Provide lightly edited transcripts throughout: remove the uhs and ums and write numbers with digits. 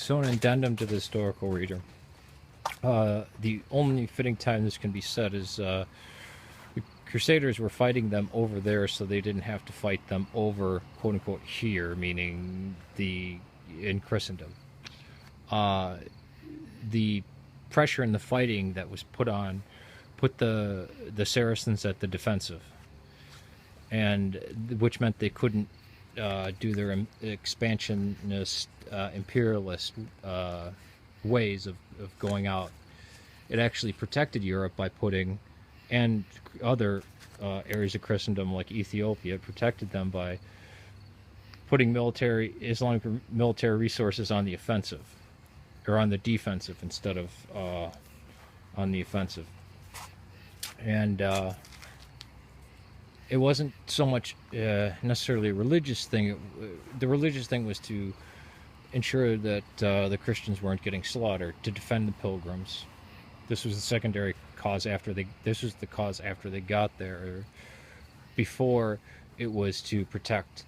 So, an addendum to the historical reader. The only fitting time this can be said is the Crusaders were fighting them over there, so they didn't have to fight them over "quote unquote" here, meaning in Christendom. The pressure and the fighting that was put the Saracens at the defensive, and which meant they couldn't do their expansionist, imperialist ways of going out. It actually protected Europe by putting, and other areas of Christendom like Ethiopia, it protected them by putting Islamic military resources on the offensive, or on the defensive instead of on the offensive. And it wasn't so much necessarily a religious thing. The religious thing was to ensure that the Christians weren't getting slaughtered, to defend the pilgrims. This was the secondary cause after they. This was the cause after they got there. Before, it was to protect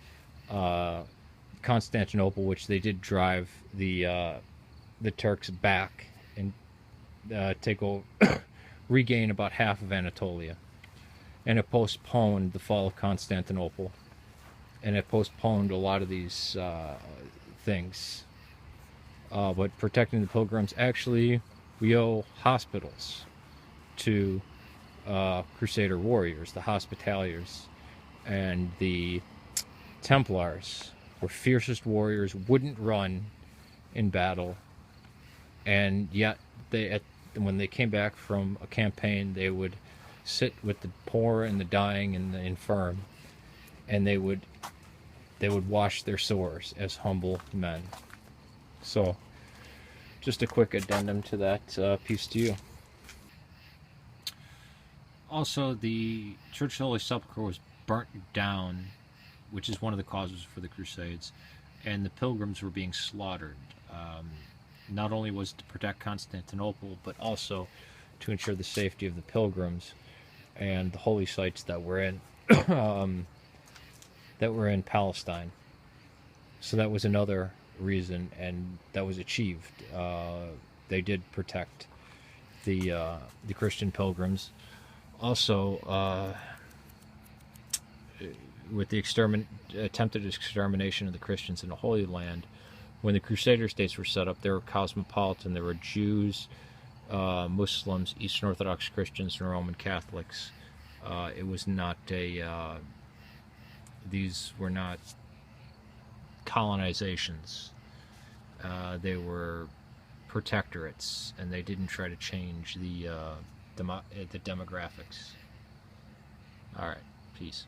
Constantinople, which they did drive the Turks back and take over, regain about half of Anatolia. And it postponed the fall of Constantinople, and it postponed a lot of these things. But protecting the pilgrims, actually, we owe hospitals to Crusader warriors, the Hospitallers, and the Templars were fiercest warriors, wouldn't run in battle, and yet when they came back from a campaign, they would sit with the poor and the dying and the infirm, and they would wash their sores as humble men. So, just a quick addendum to that piece to you. Also, the Church of the Holy Sepulchre was burnt down, which is one of the causes for the Crusades, and the pilgrims were being slaughtered. Not only was it to protect Constantinople, but also to ensure the safety of the pilgrims and the holy sites that were in Palestine. So that was another reason, and that was achieved. They did protect the Christian pilgrims. Also, with the attempted extermination of the Christians in the Holy Land, when the Crusader states were set up, they were cosmopolitan. There were Jews, Muslims, Eastern Orthodox Christians, and Roman Catholics. It was not these were not colonizations. They were protectorates, and they didn't try to change the demographics. All right, peace.